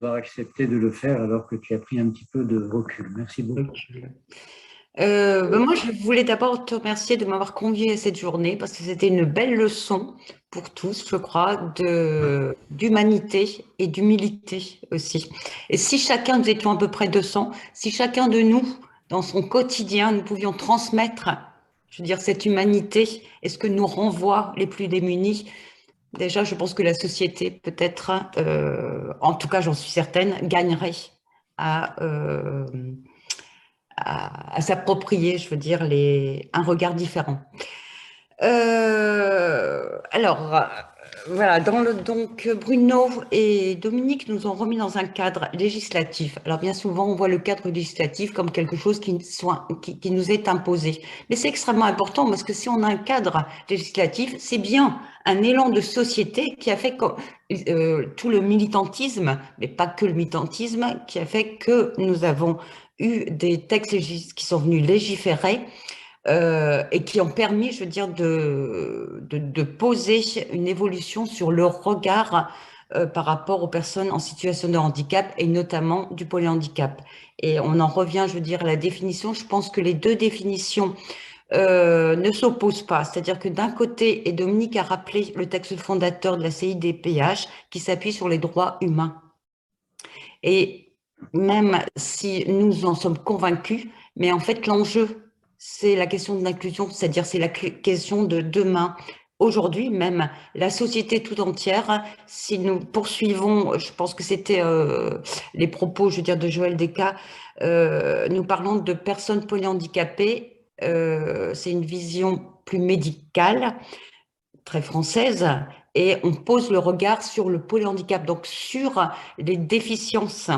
d'avoir accepté de le faire alors que tu as pris un petit peu de recul. Merci beaucoup. Moi, je voulais d'abord te remercier de m'avoir convié à cette journée parce que c'était une belle leçon pour tous, je crois, d'humanité et d'humilité aussi. Et si chacun, nous étions à peu près 200, si chacun de nous, dans son quotidien, nous pouvions transmettre, je veux dire, cette humanité et ce que nous renvoient les plus démunis, déjà, je pense que la société, peut-être, en tout cas, j'en suis certaine, gagnerait à, euh, à s'approprier, je veux dire, un regard différent. Alors, voilà, donc Bruno et Dominique nous ont remis dans un cadre législatif. Alors bien souvent, on voit le cadre législatif comme quelque chose qui nous est imposé. Mais c'est extrêmement important parce que si on a un cadre législatif, c'est bien un élan de société qui a fait tout le militantisme, mais pas que le militantisme, qui a fait que nous avons eu des textes qui sont venus légiférer et qui ont permis, je veux dire, de poser une évolution sur le regard par rapport aux personnes en situation de handicap et notamment du polyhandicap. Et on en revient, je veux dire, à la définition. Je pense que les deux définitions ne s'opposent pas. C'est-à-dire que d'un côté, et Dominique a rappelé le texte fondateur de la CIDPH qui s'appuie sur les droits humains. Et même si nous en sommes convaincus, mais en fait, l'enjeu, c'est la question de l'inclusion, c'est-à-dire c'est la question de demain. Aujourd'hui même, la société tout entière, si nous poursuivons, je pense que c'était les propos, je veux dire, de Joël Descas, nous parlons de personnes polyhandicapées, c'est une vision plus médicale, très française, et on pose le regard sur le polyhandicap, donc sur les déficiences.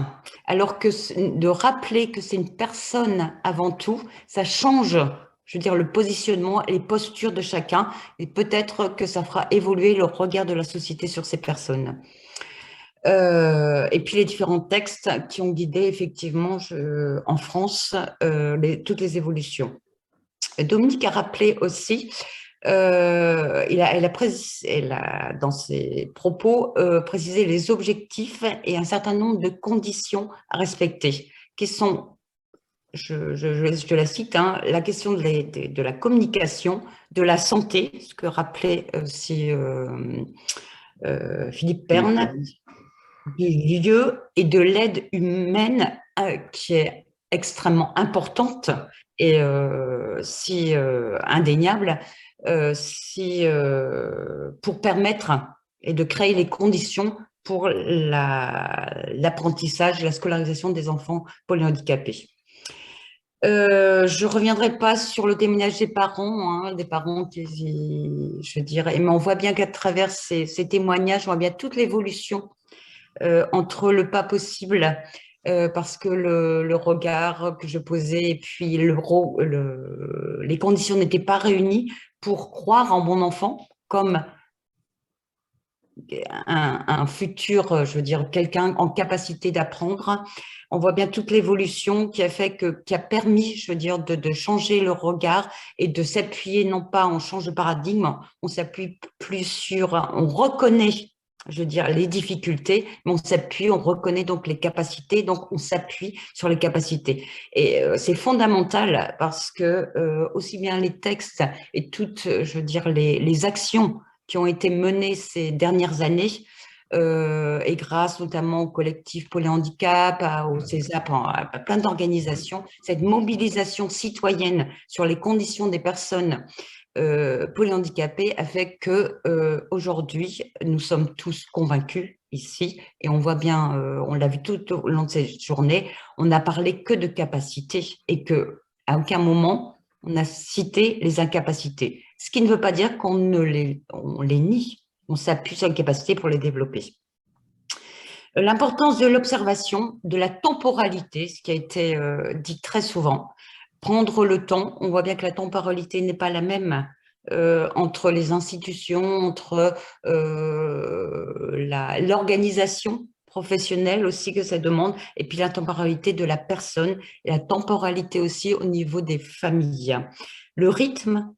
Alors que de rappeler que c'est une personne avant tout, ça change, je veux dire, le positionnement et les postures de chacun, et peut-être que ça fera évoluer le regard de la société sur ces personnes. Et puis les différents textes qui ont guidé effectivement en France toutes les évolutions. Dominique a rappelé aussi elle a, dans ses propos, précisé les objectifs et un certain nombre de conditions à respecter, qui sont, je la cite, hein, la question de la communication, de la santé, ce que rappelait aussi Philippe Perne, du lieu et de l'aide humaine qui est extrêmement importante et si indéniable, pour permettre et de créer les conditions pour l'apprentissage, la scolarisation des enfants polyhandicapés. Je ne reviendrai pas sur le témoignage des parents qui, je dirais, mais on voit bien qu'à travers ces témoignages, on voit bien toute l'évolution entre le pas possible, parce que le regard que je posais et puis les conditions n'étaient pas réunies pour croire en mon enfant comme un futur, je veux dire, quelqu'un en capacité d'apprendre. On voit bien toute l'évolution qui a fait qui a permis, je veux dire, de changer le regard et de s'appuyer, non pas on change de paradigme, on s'appuie plus sur, on reconnaît, je veux dire, les difficultés, mais on s'appuie, on reconnaît donc les capacités, donc on s'appuie sur les capacités. Et c'est fondamental parce que aussi bien les textes et toutes, je veux dire, les actions qui ont été menées ces dernières années, et grâce notamment au collectif Polyhandicap, au CESAP, à plein d'organisations, cette mobilisation citoyenne sur les conditions des personnes polyhandicapées a fait que aujourd'hui, nous sommes tous convaincus ici, et on voit bien, on l'a vu tout au long de cette journée, on n'a parlé que de capacités et que à aucun moment on a cité les incapacités. Ce qui ne veut pas dire on les nie, on s'appuie sur les capacités pour les développer. L'importance de l'observation, de la temporalité, ce qui a été dit très souvent. Prendre le temps, on voit bien que la temporalité n'est pas la même entre les institutions, entre l'organisation professionnelle aussi que ça demande, et puis la temporalité de la personne, et la temporalité aussi au niveau des familles. Le rythme,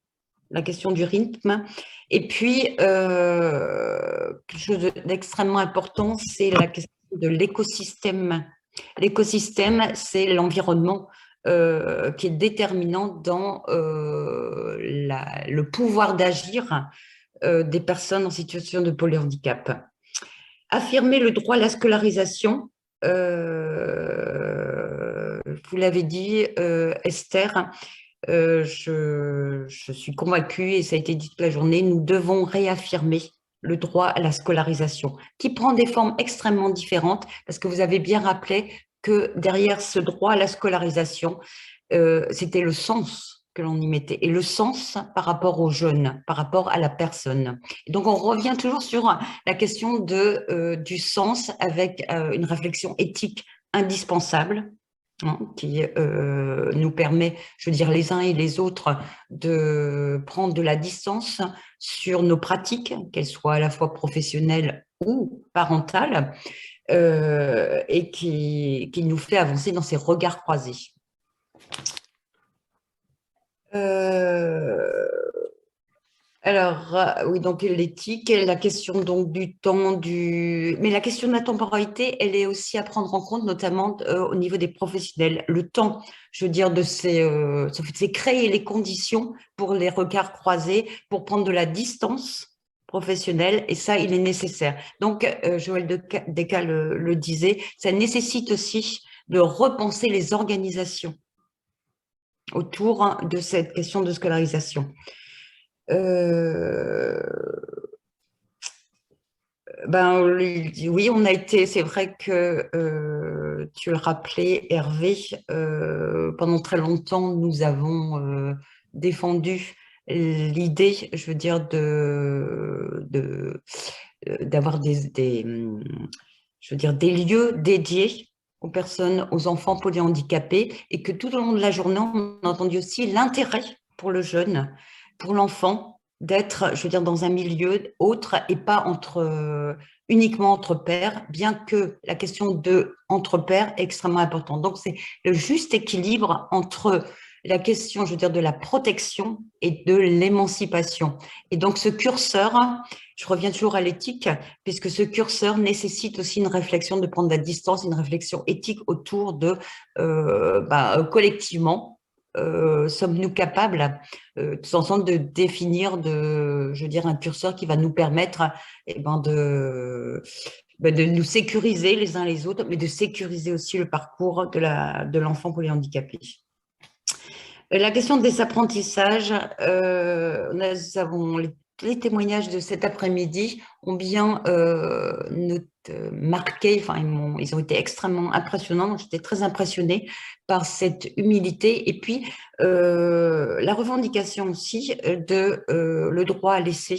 la question du rythme. Et puis, quelque chose d'extrêmement important, c'est la question de l'écosystème. L'écosystème, c'est l'environnement qui est déterminant dans le pouvoir d'agir des personnes en situation de polyhandicap. Affirmer le droit à la scolarisation, vous l'avez dit, Esther, je suis convaincue, et ça a été dit toute la journée, nous devons réaffirmer le droit à la scolarisation, qui prend des formes extrêmement différentes, parce que vous avez bien rappelé que derrière ce droit à la scolarisation, c'était le sens que l'on y mettait, et le sens par rapport aux jeunes, par rapport à la personne. Et donc, on revient toujours sur la question du sens avec une réflexion éthique indispensable, hein, qui nous permet, je veux dire, les uns et les autres, de prendre de la distance sur nos pratiques, qu'elles soient à la fois professionnelles ou parentales, et qui nous fait avancer dans ces regards croisés. Alors, oui, donc l'éthique, la question donc du temps, mais la question de la temporalité, elle est aussi à prendre en compte, notamment au niveau des professionnels. Le temps, je veux dire, c'est créer les conditions pour les regards croisés, pour prendre de la distance professionnelle, et ça, il est nécessaire. Donc, Joël Descas le disait, ça nécessite aussi de repenser les organisations autour de cette question de scolarisation. Ben, oui, on a été, c'est vrai que tu le rappelais, Hervé, pendant très longtemps, nous avons défendu l'idée, je veux dire, d'avoir je veux dire, des lieux dédiés aux personnes, aux enfants polyhandicapés, et que tout au long de la journée, on a entendu aussi l'intérêt pour le jeune, pour l'enfant, d'être, je veux dire, dans un milieu autre et pas uniquement entre pairs, bien que la question de entre pairs est extrêmement importante. Donc, c'est le juste équilibre entre la question, je veux dire, de la protection et de l'émancipation. Et donc, ce curseur, je reviens toujours à l'éthique, puisque ce curseur nécessite aussi une réflexion de prendre la distance, une réflexion éthique autour de, collectivement, sommes-nous capables tous ensemble de définir, je veux dire, un curseur qui va nous permettre de nous sécuriser les uns les autres, mais de sécuriser aussi le parcours de l'enfant polyhandicapé. La question des apprentissages, nous avons les témoignages de cet après-midi ont bien marqué, enfin ils ont été extrêmement impressionnants. J'étais très impressionnée par cette humilité et puis la revendication aussi de le droit à l'essai.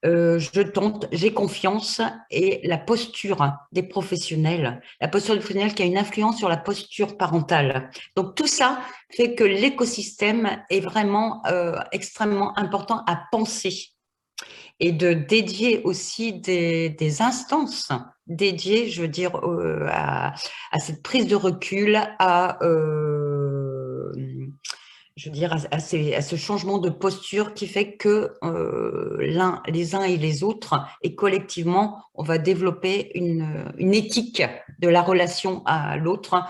Je tente, j'ai confiance, et la posture des professionnels, la posture des professionnels qui a une influence sur la posture parentale. Donc tout ça fait que l'écosystème est vraiment extrêmement important à penser, et de dédier aussi des instances dédiées, je veux dire, à cette prise de recul, je veux dire, à ce changement de posture qui fait que les uns et les autres, et collectivement, on va développer une éthique de la relation à l'autre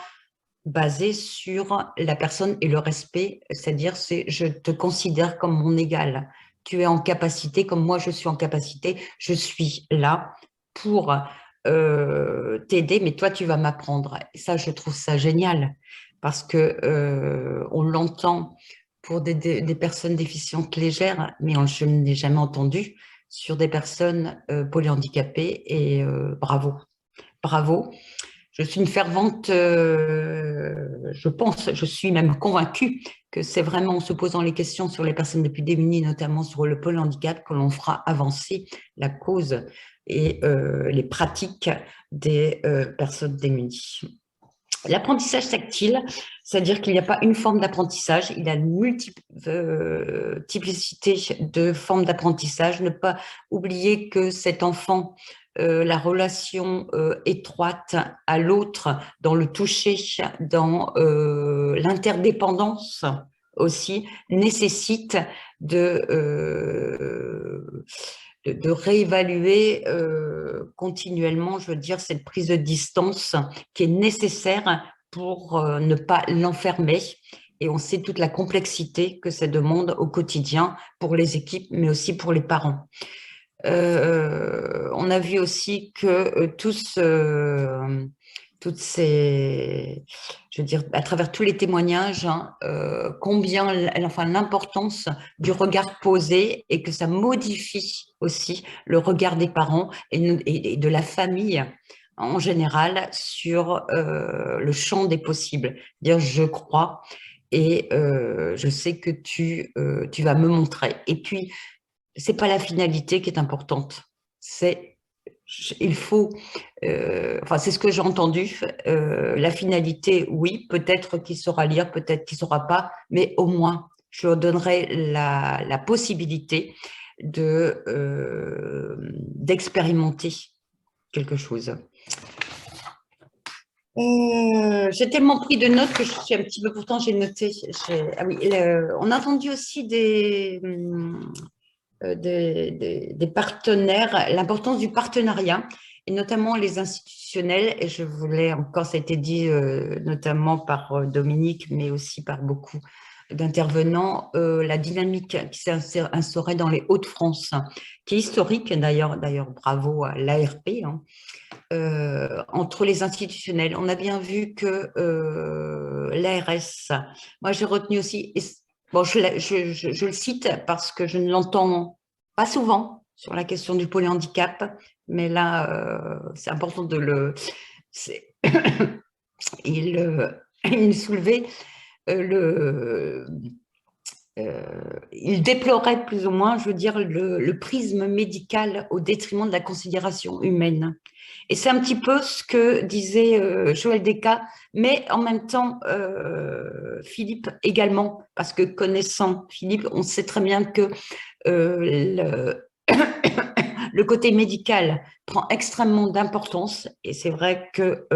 basée sur la personne et le respect, c'est-à-dire je te considère comme mon égal, tu es en capacité, comme moi je suis en capacité, je suis là pour t'aider, mais toi tu vas m'apprendre. Et ça, je trouve ça génial, parce que on l'entend pour des personnes déficientes légères, mais je ne l'ai jamais entendu sur des personnes polyhandicapées, et bravo, bravo. Je suis une fervente, je suis même convaincue que c'est vraiment en se posant les questions sur les personnes les plus démunies, notamment sur le polyhandicap, que l'on fera avancer la cause et les pratiques des personnes démunies. L'apprentissage tactile, c'est-à-dire qu'il n'y a pas une forme d'apprentissage, il y a une multiplicité de formes d'apprentissage. Ne pas oublier que cet enfant, la relation étroite à l'autre, dans le toucher, dans l'interdépendance aussi, nécessite de réévaluer continuellement, je veux dire, cette prise de distance qui est nécessaire pour ne pas l'enfermer. Et on sait toute la complexité que ça demande au quotidien pour les équipes, mais aussi pour les parents. On a vu aussi que toutes ces, je veux dire, à travers tous les témoignages, hein, combien, enfin, l'importance du regard posé et que ça modifie aussi le regard des parents et de la famille en général sur le champ des possibles. Dire je crois et je sais que tu vas me montrer. Et puis, c'est pas la finalité qui est importante. C'est, il faut, enfin, c'est ce que j'ai entendu. La finalité, oui, peut-être qu'il saura lire, peut-être qu'il saura pas, mais au moins, je leur donnerai la possibilité d'expérimenter quelque chose. J'ai tellement pris de notes que je suis un petit peu, pourtant j'ai noté. Ah oui, on a entendu aussi des partenaires, l'importance du partenariat, et notamment les institutionnels. Et je voulais encore, ça a été dit notamment par Dominique, mais aussi par beaucoup d'intervenants, la dynamique qui s'est instaurée dans les Hauts-de-France, qui est historique d'ailleurs, bravo à l'ARP, hein, entre les institutionnels. On a bien vu que l'ARS, moi j'ai retenu aussi, bon, je le cite parce que je ne l'entends pas souvent sur la question du polyhandicap, mais là, c'est important de le... il soulevait le... il déplorait plus ou moins, je veux dire, le prisme médical au détriment de la considération humaine. Et c'est un petit peu ce que disait Joël Descas, mais en même temps, Philippe également, parce que connaissant Philippe, on sait très bien que le côté médical prend extrêmement d'importance et c'est vrai que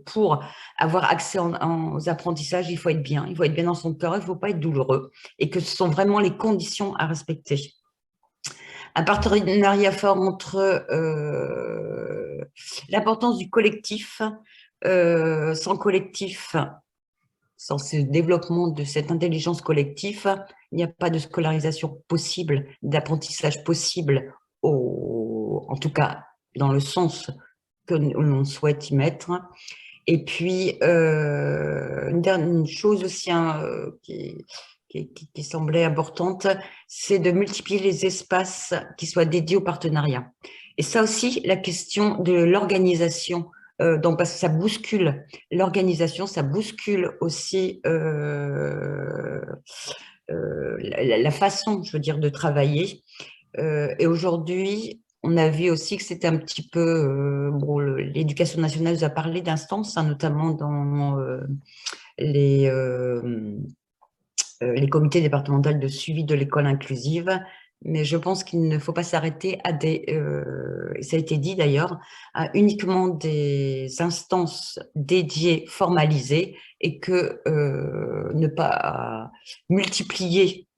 pour avoir accès aux apprentissages, il faut être bien dans son corps, il ne faut pas être douloureux et que ce sont vraiment les conditions à respecter. Un partenariat fort entre l'importance du collectif, sans collectif, sans ce développement de cette intelligence collective, il n'y a pas de scolarisation possible, d'apprentissage possible, en tout cas dans le sens que l'on souhaite y mettre. Et puis, une chose aussi hein, qui semblait importante, c'est de multiplier les espaces qui soient dédiés au partenariat. Et ça aussi, la question de l'organisation, donc parce que ça bouscule l'organisation, ça bouscule aussi la façon, je veux dire, de travailler. Et aujourd'hui, on a vu aussi que c'était un petit peu, bon, l'éducation nationale nous a parlé d'instances, hein, notamment dans les comités départementaux de suivi de l'école inclusive, mais je pense qu'il ne faut pas s'arrêter à et ça a été dit d'ailleurs, à uniquement des instances dédiées, formalisées, et que ne pas multiplier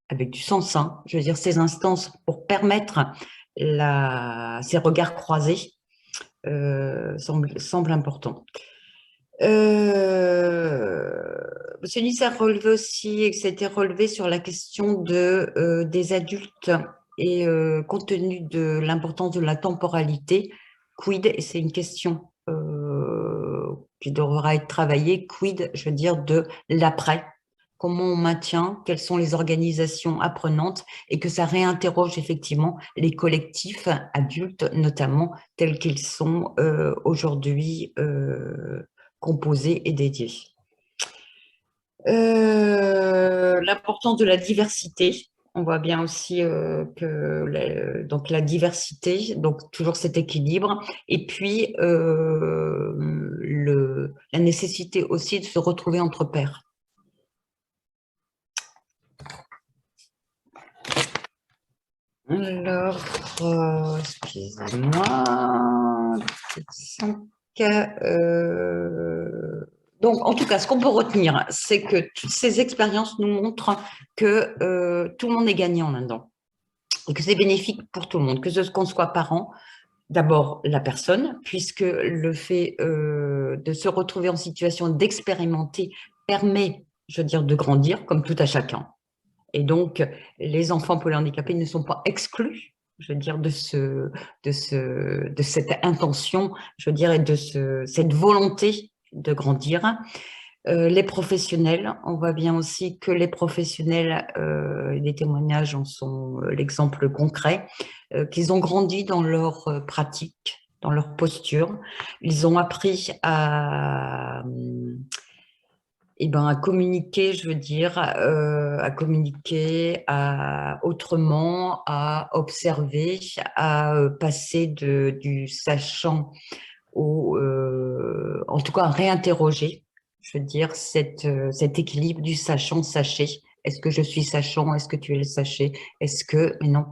avec du sens, hein, je veux dire, ces instances pour permettre ces regards croisés semble important. Monsieur Nice a relevé aussi, et que ça a été relevé sur la question des adultes et compte tenu de l'importance de la temporalité, quid, et c'est une question qui devra être travaillée, quid, je veux dire, de l'après, comment on maintient, quelles sont les organisations apprenantes et que ça réinterroge effectivement les collectifs adultes, notamment tels qu'ils sont aujourd'hui composés et dédiés. L'importance de la diversité. On voit bien aussi que donc la diversité, donc toujours cet équilibre, et puis la nécessité aussi de se retrouver entre pairs. Alors, excusez-moi. Donc, en tout cas, ce qu'on peut retenir, c'est que toutes ces expériences nous montrent que tout le monde est gagnant là-dedans. et que c'est bénéfique pour tout le monde, qu'on soit parent, d'abord la personne, puisque le fait de se retrouver en situation d'expérimenter permet, je veux dire, de grandir, comme tout à chacun. Et donc, les enfants polyhandicapés ne sont pas exclus, je veux dire, de cette intention, je veux dire, et de cette volonté de grandir. Les professionnels, on voit bien aussi que les professionnels, les témoignages en sont l'exemple concret, qu'ils ont grandi dans leur pratique, dans leur posture. Ils ont appris à communiquer, je veux dire, autrement, à observer, à passer du sachant en tout cas, à réinterroger, je veux dire, cet équilibre du sachant-saché. Est-ce que je suis sachant? Est-ce que tu es le saché? Mais non,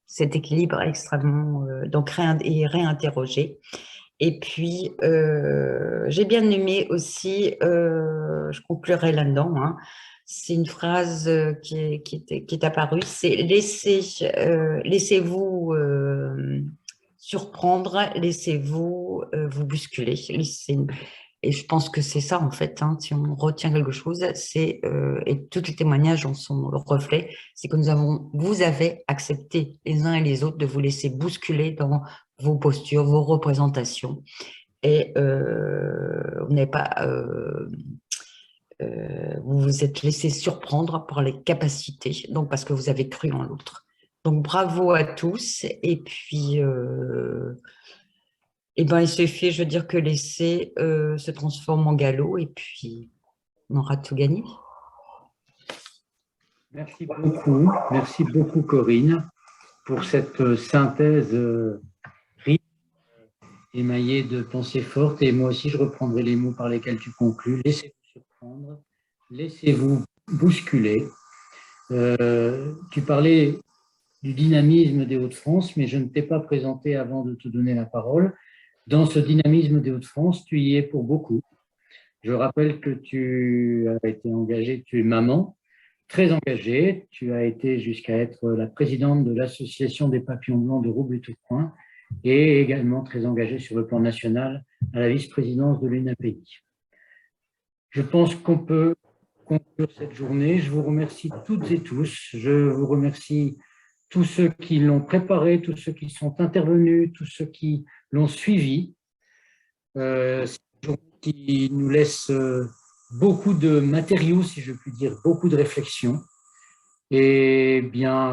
cet équilibre est extrêmement, donc réinterroger. Et puis, j'ai bien aimé aussi, je conclurai là-dedans, hein, c'est une phrase qui est apparue, c'est laissez-vous surprendre, laissez-vous vous bousculer. Et je pense que c'est ça, en fait, hein, si on retient quelque chose, et tous les témoignages en sont le reflet, c'est que vous avez accepté les uns et les autres de vous laisser bousculer dans vos postures, vos représentations, et vous n'avez pas, vous vous êtes laissé surprendre par les capacités, donc parce que vous avez cru en l'autre. Donc bravo à tous, et puis il suffit, je veux dire, que l'essai se transforme en galop, et puis on aura tout gagné. Merci beaucoup Corinne, pour cette synthèse riche, émaillée de pensées fortes. Et moi aussi, je reprendrai les mots par lesquels tu conclus. Laissez-vous surprendre, laissez-vous bousculer. Tu parlais du dynamisme des Hauts-de-France, mais je ne t'ai pas présenté avant de te donner la parole. Dans ce dynamisme des Hauts-de-France, tu y es pour beaucoup. Je rappelle que tu as été engagée, tu es maman, très engagée. Tu as été jusqu'à être la présidente de l'association des papillons blancs de Roubaix-Tourcoing et également très engagée sur le plan national à la vice-présidence de l'UNAPI. Je pense qu'on peut conclure cette journée. Je vous remercie toutes et tous. Je vous remercie tous ceux qui l'ont préparé, tous ceux qui sont intervenus, tous ceux qui l'ont suivi. C'est une journée qui nous laisse beaucoup de matériaux, si je puis dire, beaucoup de réflexions. Et bien,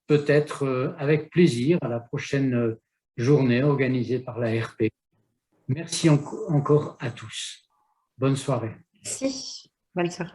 peut-être avec plaisir à la prochaine journée organisée par la RP. Merci encore à tous. Bonne soirée. Merci. Bonne soirée.